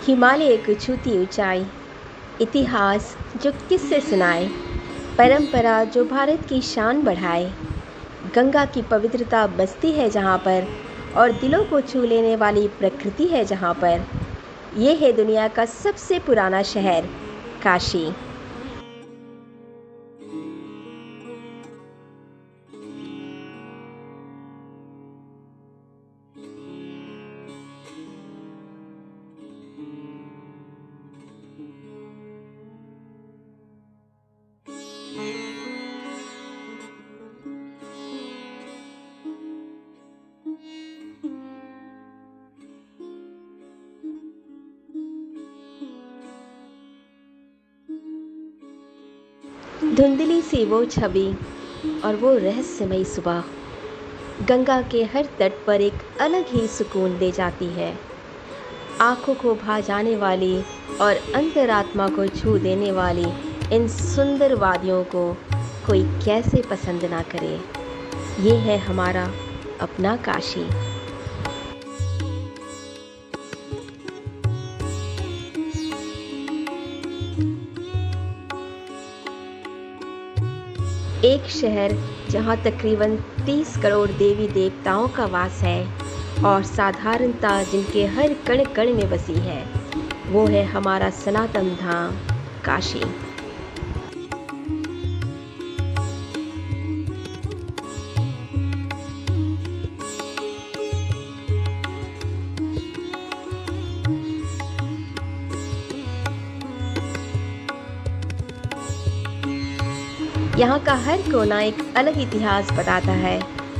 हिमालय को छूती ऊंचाई, इतिहास जो किससे सुनाए, परंपरा जो भारत की शान बढ़ाए। गंगा की पवित्रता बसती है जहाँ पर, और दिलों को छू लेने वाली प्रकृति है जहाँ पर। ये है दुनिया का सबसे पुराना शहर, काशी। धुंधली सी वो छवि और वो रहस्यमयी सुबह गंगा के हर तट पर एक अलग ही सुकून दे जाती है। आंखों को भा जाने वाली और अंतरात्मा को छू देने वाली इन सुंदर वादियों को कोई कैसे पसंद ना करे। ये है हमारा अपना काशी। एक शहर जहाँ तकरीबन 30 करोड़ देवी देवताओं का वास है और साधारणता जिनके हर कण कण में बसी है, वो है हमारा सनातन धाम काशी। यहाँ का हर कोना एक अलग इतिहास बताता है।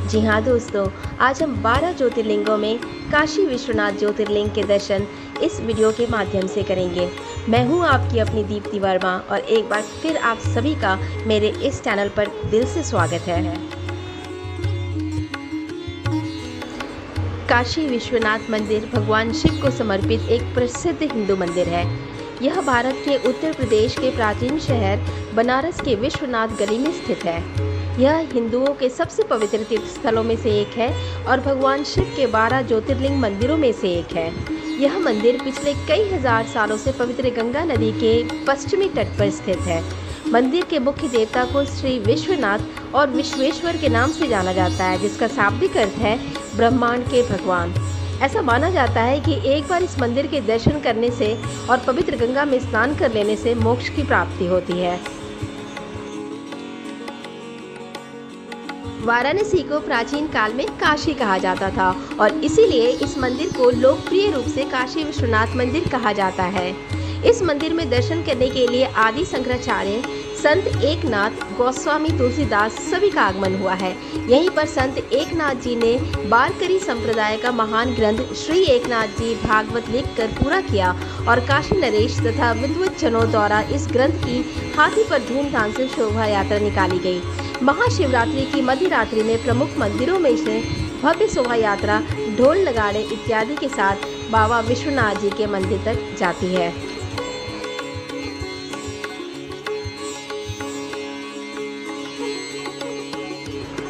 जी हाँ दोस्तों, आज हम 12 ज्योतिर्लिंगों में काशी विश्वनाथ ज्योतिर्लिंग के दर्शन इस वीडियो के माध्यम से करेंगे। मैं हूँ आपकी अपनी दीप्ति वर्मा और एक बार फिर आप सभी का मेरे इस चैनल पर दिल से स्वागत है। काशी विश्वनाथ मंदिर भगवान शिव को समर्पित एक प्रसिद्ध हिंदू मंदिर है। यह भारत के उत्तर प्रदेश के प्राचीन शहर बनारस के विश्वनाथ गली में स्थित है। यह हिंदुओं के सबसे पवित्र तीर्थ स्थलों में से एक है और भगवान शिव के 12 ज्योतिर्लिंग मंदिरों में से एक है। यह मंदिर पिछले कई हजार सालों से पवित्र गंगा नदी के पश्चिमी तट पर स्थित है। मंदिर के मुख्य देवता को श्री विश्वनाथ और विश्वेश्वर के नाम से जाना जाता है, जिसका शाब्दिक अर्थ है ब्रह्मांड के भगवान। ऐसा माना जाता है कि एक बार इस मंदिर के दर्शन करने से और पवित्र गंगा में स्नान कर लेने से मोक्ष की प्राप्ति होती है। वाराणसी को प्राचीन काल में काशी कहा जाता था और इसीलिए इस मंदिर को लोकप्रिय रूप से काशी विश्वनाथ मंदिर कहा जाता है। इस मंदिर में दर्शन करने के लिए आदि शंकराचार्य, संत एकनाथ, गोस्वामी तुलसीदास सभी का आगमन हुआ है। यहीं पर संत एकनाथ जी ने वारकरी संप्रदाय का महान ग्रंथ श्री एकनाथ जी भागवत लिखकर पूरा किया और काशी नरेश तथा विद्वत जनों द्वारा इस ग्रंथ की हाथी पर धूमधाम से शोभा यात्रा निकाली गई। महाशिवरात्रि की मध्य रात्रि में प्रमुख मंदिरों में से भव्य शोभा यात्रा ढोल नगाड़े इत्यादि के साथ बाबा विश्वनाथ जी के मंदिर तक जाती है।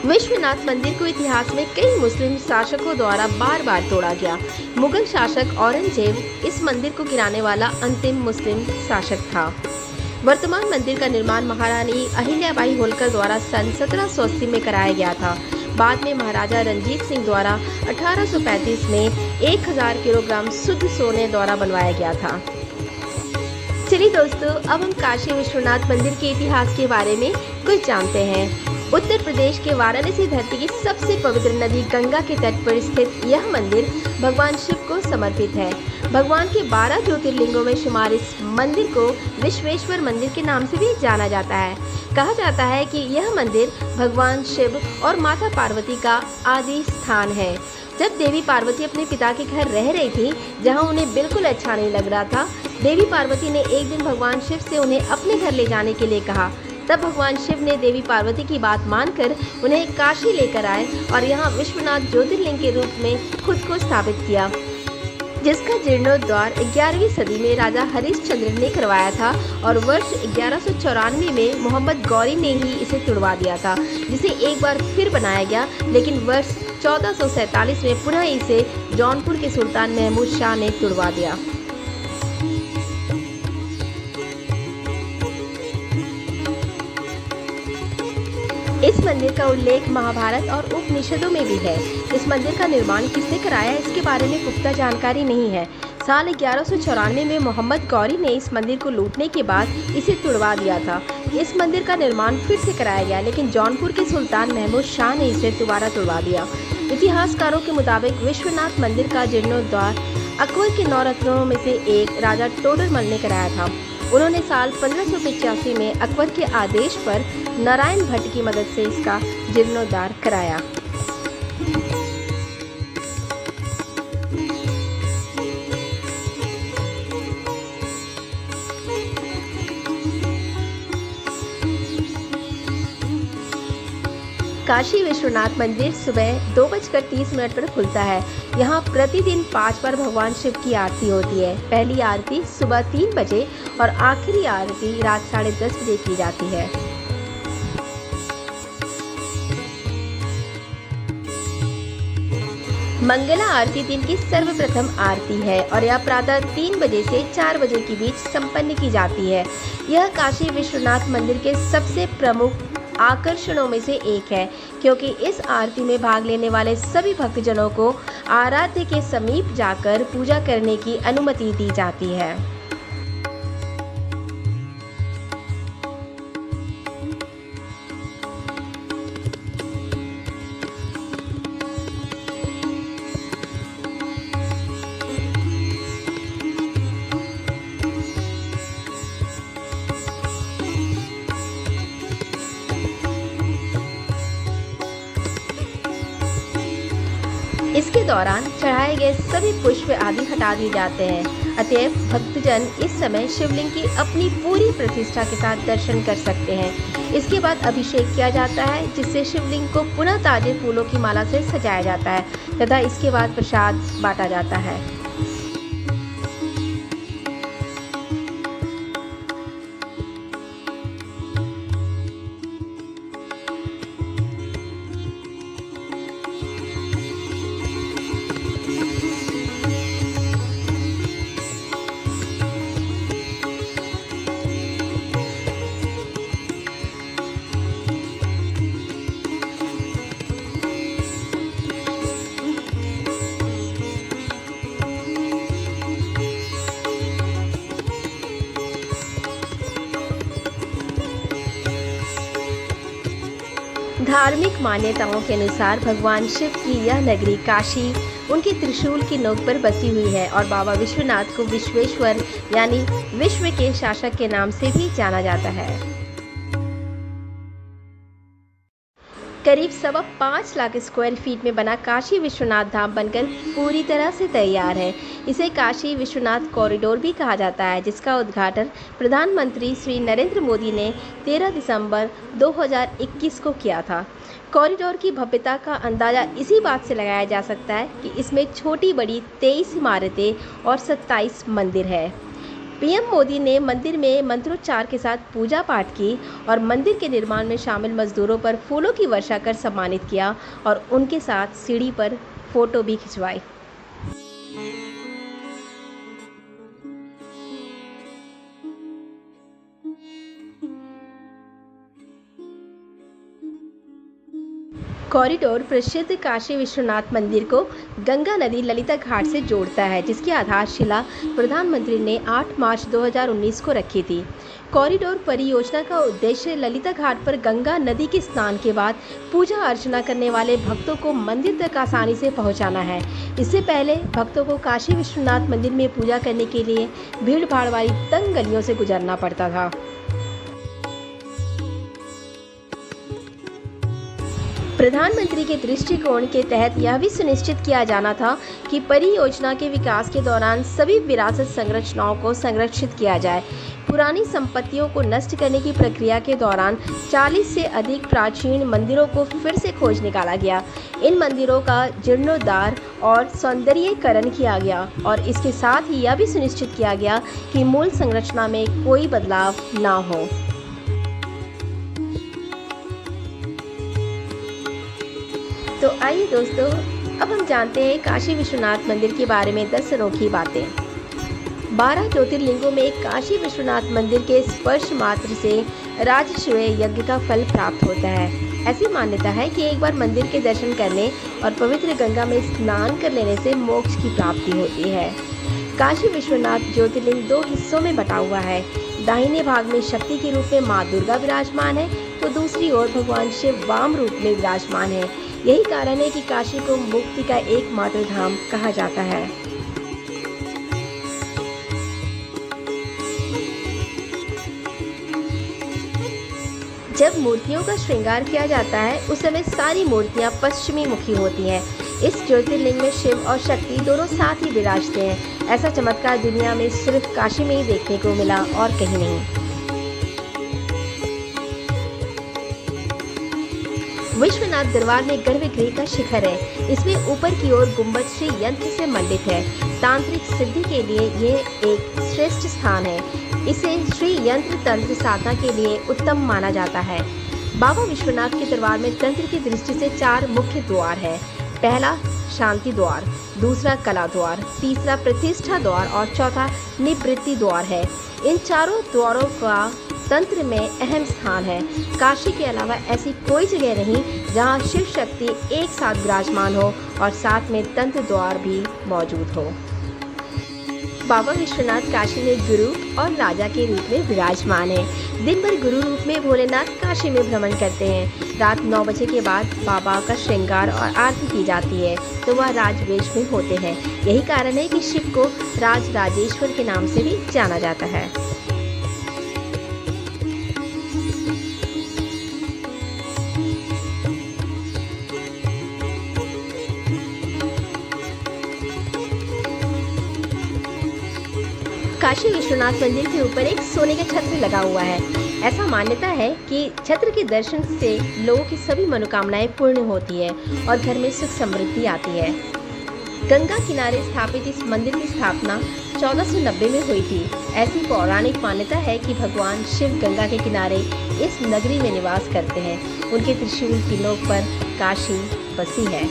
विश्वनाथ मंदिर को इतिहास में कई मुस्लिम शासकों द्वारा बार बार तोड़ा गया। मुगल शासक औरंगजेब इस मंदिर को गिराने वाला अंतिम मुस्लिम शासक था। वर्तमान मंदिर का निर्माण महारानी अहिल्याबाई होलकर द्वारा सन 1780 में कराया गया था। बाद में महाराजा रंजीत सिंह द्वारा 1835 में 1000 किलोग्राम शुद्ध सोने द्वारा बनवाया गया था। चलिए दोस्तों, अब हम काशी विश्वनाथ मंदिर के इतिहास के बारे में कुछ जानते हैं। उत्तर प्रदेश के वाराणसी धरती की सबसे पवित्र नदी गंगा के तट पर स्थित यह मंदिर भगवान शिव को समर्पित है। भगवान के 12 ज्योतिर्लिंगों में शुमार इस मंदिर को विश्वेश्वर मंदिर के नाम से भी जाना जाता है। कहा जाता है कि यह मंदिर भगवान शिव और माता पार्वती का आदि स्थान है। जब देवी पार्वती अपने पिता के घर रह रही थी, जहां उन्हें बिल्कुल अच्छा नहीं लग रहा था, देवी पार्वती ने एक दिन भगवान शिव से उन्हें अपने घर ले जाने के लिए कहा। तब भगवान शिव ने देवी पार्वती की बात मानकर उन्हें काशी लेकर आए और यहाँ विश्वनाथ ज्योतिर्लिंग के रूप में खुद को स्थापित किया, जिसका जीर्णोद्धार 11वीं सदी में राजा हरिश्चंद्र ने करवाया था और वर्ष 1194 में मोहम्मद गौरी ने ही इसे तुड़वा दिया था, जिसे एक बार फिर बनाया गया, लेकिन वर्ष 1447 में पुनः इसे जौनपुर के सुल्तान महमूद शाह ने तुड़वा दिया। इस मंदिर का उल्लेख महाभारत और उपनिषदों में भी है। इस मंदिर का निर्माण किसने कराया, इसके बारे में पुख्ता जानकारी नहीं है। साल 1194 में मोहम्मद गौरी ने इस मंदिर को लूटने के बाद इसे तुड़वा दिया था। इस मंदिर का निर्माण फिर से कराया गया, लेकिन जौनपुर के सुल्तान महमूद शाह ने इसे दोबारा तुड़वा दिया। इतिहासकारों के मुताबिक विश्वनाथ मंदिर का जीर्णोद्धार अकबर के 9 रत्नों में से एक राजा टोडरमल ने कराया था। उन्होंने साल 1585 में अकबर के आदेश पर नारायण भट्ट की मदद से इसका जीर्णोद्धार कराया। काशी विश्वनाथ मंदिर सुबह 2:30 पर खुलता है। यहाँ प्रतिदिन 5 बार भगवान शिव की आरती होती है। पहली आरती सुबह 3 बजे और आखिरी आरती रात 10:30 बजे की जाती है। मंगला आरती दिन की सर्वप्रथम आरती है और यह प्रातः 3 बजे से 4 बजे के बीच संपन्न की जाती है। यह काशी विश्वनाथ मंदिर के सबसे प्रमुख आकर्षणों में से एक है, क्योंकि इस आरती में भाग लेने वाले सभी भक्तजनों को आराध्य के समीप जाकर पूजा करने की अनुमति दी जाती है। इसके दौरान चढ़ाए गए सभी पुष्प आदि हटा दिए जाते हैं। अतएव भक्तजन इस समय शिवलिंग की अपनी पूरी प्रतिष्ठा के साथ दर्शन कर सकते हैं। इसके बाद अभिषेक किया जाता है, जिससे शिवलिंग को पुनः ताजे फूलों की माला से सजाया जाता है तथा इसके बाद प्रसाद बांटा जाता है। धार्मिक मान्यताओं के अनुसार भगवान शिव की यह नगरी काशी उनके त्रिशूल की नोक पर बसी हुई है और बाबा विश्वनाथ को विश्वेश्वर यानी विश्व के शासक के नाम से भी जाना जाता है। करीब 5.25 लाख स्क्वायर फीट में बना काशी विश्वनाथ धाम बनकर पूरी तरह से तैयार है। इसे काशी विश्वनाथ कॉरिडोर भी कहा जाता है, जिसका उद्घाटन प्रधानमंत्री श्री नरेंद्र मोदी ने 13 दिसंबर 2021 को किया था। कॉरिडोर की भव्यता का अंदाज़ा इसी बात से लगाया जा सकता है कि इसमें छोटी बड़ी 23 इमारतें और 27 मंदिर है। पीएम मोदी ने मंदिर में मंत्रोच्चार के साथ पूजा पाठ की और मंदिर के निर्माण में शामिल मजदूरों पर फूलों की वर्षा कर सम्मानित किया और उनके साथ सीढ़ी पर फोटो भी खिंचवाई। कॉरिडोर प्रसिद्ध काशी विश्वनाथ मंदिर को गंगा नदी ललिता घाट से जोड़ता है, जिसकी आधारशिला प्रधानमंत्री ने 8 मार्च 2019 को रखी थी। कॉरिडोर परियोजना का उद्देश्य ललिता घाट पर गंगा नदी के स्नान के बाद पूजा अर्चना करने वाले भक्तों को मंदिर तक आसानी से पहुंचाना है। इससे पहले भक्तों को काशी विश्वनाथ मंदिर में पूजा करने के लिए भीड़ भाड़ वाली तंग गलियों से गुजरना पड़ता था। प्रधानमंत्री के दृष्टिकोण के तहत यह भी सुनिश्चित किया जाना था कि परियोजना के विकास के दौरान सभी विरासत संरचनाओं को संरक्षित किया जाए। पुरानी संपत्तियों को नष्ट करने की प्रक्रिया के दौरान 40 से अधिक प्राचीन मंदिरों को फिर से खोज निकाला गया। इन मंदिरों का जीर्णोद्धार और सौंदर्यीकरण किया गया और इसके साथ ही यह भी सुनिश्चित किया गया कि मूल संरचना में कोई बदलाव ना हो। तो आइए दोस्तों, अब हम जानते हैं काशी विश्वनाथ मंदिर के बारे में 10 अनोखी बातें। 12 ज्योतिर्लिंगों में काशी विश्वनाथ मंदिर के स्पर्श मात्र से राजस्व यज्ञ का फल प्राप्त होता है। ऐसी मान्यता है कि एक बार मंदिर के दर्शन करने और पवित्र गंगा में स्नान कर लेने से मोक्ष की प्राप्ति होती है। काशी विश्वनाथ ज्योतिर्लिंग 2 हिस्सों में बटा हुआ है। दाहिने भाग में शक्ति के रूप में माँ दुर्गा विराजमान है, तो दूसरी ओर भगवान शिव वाम रूप में विराजमान है। यही कारण है कि काशी को मुक्ति का एकमात्र धाम कहा जाता है। जब मूर्तियों का श्रृंगार किया जाता है उस समय सारी मूर्तियां पश्चिमी मुखी होती हैं। इस ज्योतिर्लिंग में शिव और शक्ति दोनों साथ ही विराजते हैं। ऐसा चमत्कार दुनिया में सिर्फ काशी में ही देखने को मिला और कहीं नहीं। विश्वनाथ दरबार में गर्भगृह का शिखर है। इसमें ऊपर की ओर गुंबद श्री यंत्र से मंडित है। तांत्रिक सिद्धि के लिए यह एक श्रेष्ठ स्थान है। इसे श्री यंत्र तंत्र साधना के लिए उत्तम माना जाता है। बाबा विश्वनाथ के दरबार में तंत्र की दृष्टि से 4 मुख्य द्वार है। पहला शांति द्वार, दूसरा कला द्वार, तीसरा प्रतिष्ठा द्वार और चौथा निवृत्ति द्वार है। इन चारों द्वारों का तंत्र में अहम स्थान है। काशी के अलावा ऐसी कोई जगह नहीं जहां शिव शक्ति एक साथ विराजमान हो और साथ में तंत्र द्वार भी मौजूद हो। बाबा विश्वनाथ काशी में गुरु और राजा के रूप में विराजमान है। दिन भर गुरु रूप में भोलेनाथ काशी में भ्रमण करते हैं। रात 9 बजे के बाद बाबा का श्रृंगार और आरती की जाती है तो वह राजवेश में होते हैं। यही कारण है कि शिव को राज राजेश्वर के नाम से भी जाना जाता है। काशी विश्वनाथ मंदिर के ऊपर एक सोने का छत्र लगा हुआ है। ऐसा मान्यता है कि छत्र के दर्शन से लोगों की सभी मनोकामनाएं पूर्ण होती है और घर में सुख समृद्धि आती है। गंगा किनारे स्थापित इस मंदिर की स्थापना 1490 में हुई थी। ऐसी पौराणिक मान्यता है कि भगवान शिव गंगा के किनारे इस नगरी में निवास करते हैं। उनके त्रिशूल की नोक पर काशी बसी है।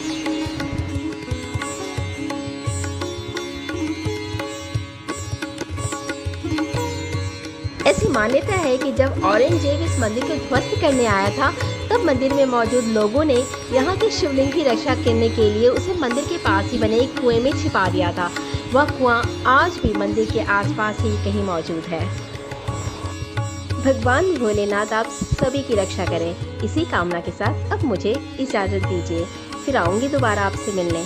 ऐसी मान्यता है कि जब औरंगजेब इस मंदिर को ध्वस्त करने आया था तब मंदिर में मौजूद लोगों ने यहाँ के शिवलिंग की रक्षा करने के लिए उसे मंदिर के पास ही बने एक कुएं में छिपा दिया था। वह कुआं आज भी मंदिर के आसपास ही कहीं मौजूद है। भगवान भोलेनाथ आप सभी की रक्षा करें। इसी कामना के साथ अब मुझे इजाज़त दीजिए। फिर आऊँगी दोबारा आपसे मिलने।